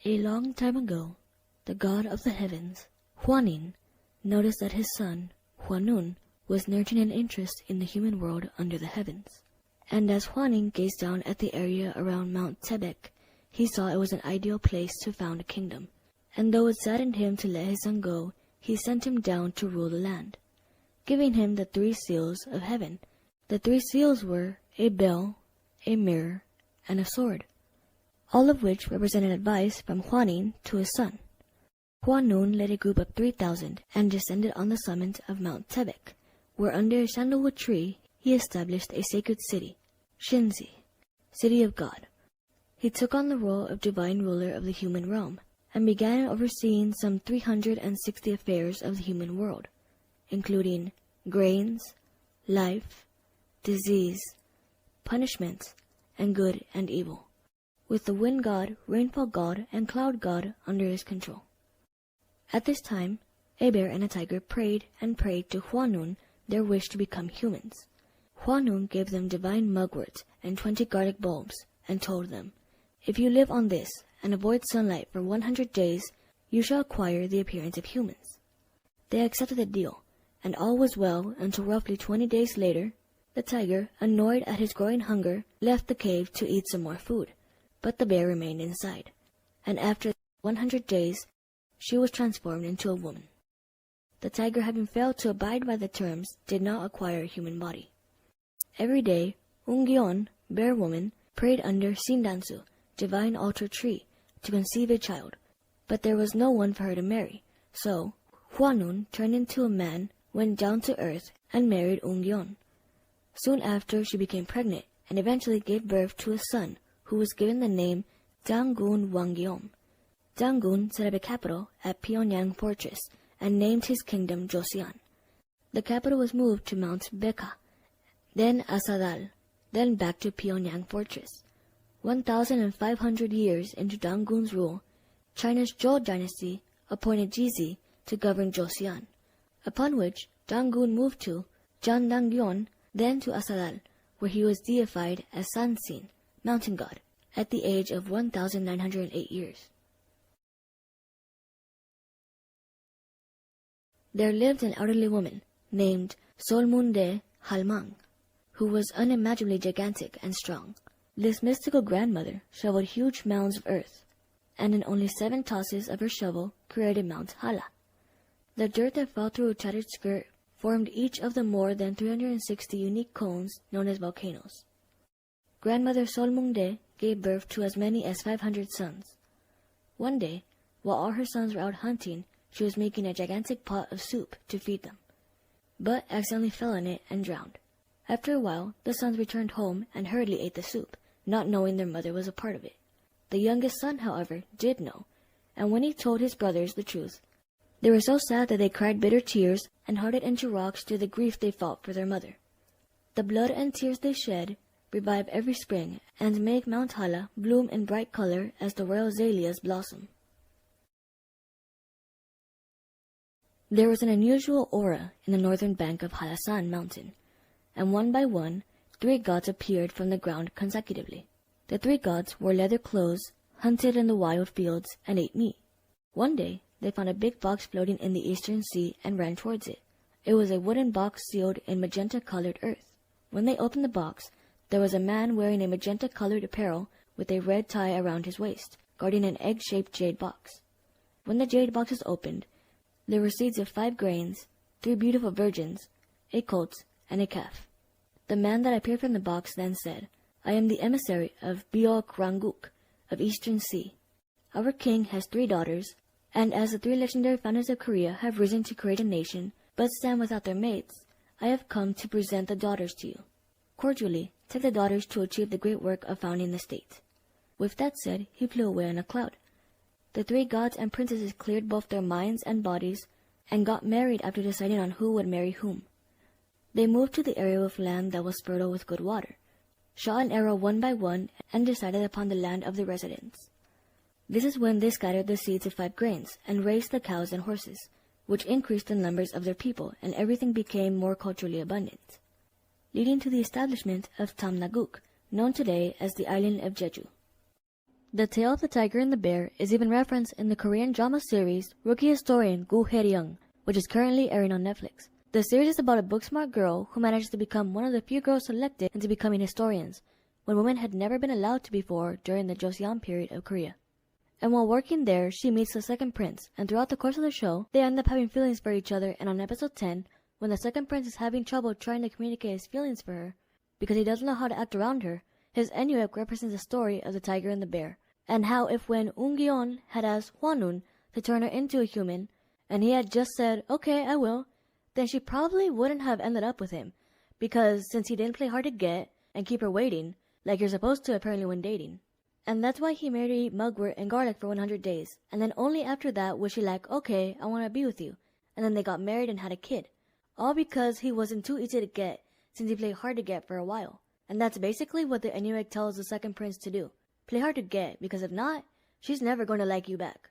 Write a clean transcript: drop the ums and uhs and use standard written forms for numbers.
A long time ago, the god of the heavens, Huanin, noticed that his son, Huanun, was nurturing an interest in the human world under the heavens. And as Huanin gazed down at the area around Mount Tebek, he saw it was an ideal place to found a kingdom. And though it saddened him to let his son go, he sent him down to rule the land, giving him the 3 seals of heaven. The 3 seals were a bell, a mirror, and a sword, all of which represented advice from Huanin to his son. Huanun led a group of 3,000 and descended on the summit of Mount Tebek, where under a sandalwood tree he established a sacred city, Shinzi, City of God. He took on the role of divine ruler of the human realm, and began overseeing some 360 affairs of the human world, including grains, life, disease, punishment, and good and evil, with the wind god, rainfall god, and cloud god under his control. At this time, a bear and a tiger prayed and prayed to Huanun their wish to become humans. Huanun gave them divine mugwort and 20 garlic bulbs, and told them, "If you live on this and avoid sunlight for 100 days, you shall acquire the appearance of humans." They accepted the deal, and all was well until roughly 20 days later. The tiger, annoyed at his growing hunger, left the cave to eat some more food, but the bear remained inside, and after 100 days, she was transformed into a woman. The tiger, having failed to abide by the terms, did not acquire a human body. Every day, Ungyeon, bear woman, prayed under Sindansu, divine altar tree, to conceive a child, but there was no one for her to marry, so Huanun turned into a man, went down to earth, and married Ungyeon. Soon after, she became pregnant, and eventually gave birth to a son, who was given the name Dangun Wangyeom. Dangun set up a capital at Pyongyang Fortress and named his kingdom Joseon. The capital was moved to Mount Beka, then Asadal, then back to Pyongyang Fortress. 1,500 years into Dangun's rule, China's Zhou dynasty appointed Jizi to govern Joseon, upon which Dangun moved to Jandangyeon, then to Asadal, where he was deified as Sansin, mountain god, at the age of 1,908 years. There lived an elderly woman named Solmunde Halmang, who was unimaginably gigantic and strong. This mystical grandmother shoveled huge mounds of earth, and in only 7 tosses of her shovel created Mount Hala. The dirt that fell through her tattered skirt formed each of the more than 360 unique cones known as volcanoes. Grandmother Solmunde gave birth to as many as 500 sons. One day, while all her sons were out hunting, she was making a gigantic pot of soup to feed them, but accidentally fell in it and drowned. After a while, the sons returned home and hurriedly ate the soup, not knowing their mother was a part of it. The youngest son, however, did know, and when he told his brothers the truth, they were so sad that they cried bitter tears and hardened into rocks through the grief they felt for their mother. The blood and tears they shed revive every spring and make Mount Hala bloom in bright color as the royal azaleas blossom. There was an unusual aura in the northern bank of Halasan Mountain, and one by one, 3 gods appeared from the ground consecutively. The 3 gods wore leather clothes, hunted in the wild fields, and ate meat. One day, they found a big box floating in the eastern sea and ran towards it. It was a wooden box sealed in magenta-colored earth. When they opened the box, there was a man wearing a magenta-colored apparel with a red tie around his waist, guarding an egg-shaped jade box. When the jade box was opened, there were seeds of 5 grains, 3 beautiful virgins, a colt, and a calf. The man that appeared from the box then said, "I am the emissary of Byok Ranguk of Eastern Sea. Our king has 3 daughters, and as the 3 legendary founders of Korea have risen to create a nation, but stand without their mates, I have come to present the daughters to you. Cordially, take the daughters to achieve the great work of founding the state." With that said, he flew away on a cloud. The 3 gods and princesses cleared both their minds and bodies and got married after deciding on who would marry whom. They moved to the area of land that was fertile with good water, shot an arrow one by one, and decided upon the land of the residents. This is when they scattered the seeds of 5 grains and raised the cows and horses, which increased the numbers of their people, and everything became more culturally abundant, leading to the establishment of Tamnaguk, known today as the island of Jeju. The tale of the tiger and the bear is even referenced in the Korean drama series Rookie Historian Gu Hae-ryung, which is currently airing on Netflix. The series is about a book-smart girl who manages to become one of the few girls selected into becoming historians, when women had never been allowed to before during the Joseon period of Korea. And while working there, she meets the second prince, and throughout the course of the show, they end up having feelings for each other, and on episode 10, when the second prince is having trouble trying to communicate his feelings for her, because he doesn't know how to act around her, his Enuig represents the story of the tiger and the bear, and how if when Eun-gyeon had asked Hwanun to turn her into a human, and he had just said, okay, I will, then she probably wouldn't have ended up with him, because since he didn't play hard to get and keep her waiting, like you're supposed to apparently when dating. And that's why he made her eat mugwort and garlic for 100 days, and then only after that was she like, okay, I want to be with you, and then they got married and had a kid. All because he wasn't too easy to get, since he played hard to get for a while. And that's basically what the Enuig tells the second prince to do. Play hard to get, because if not, she's never going to like you back.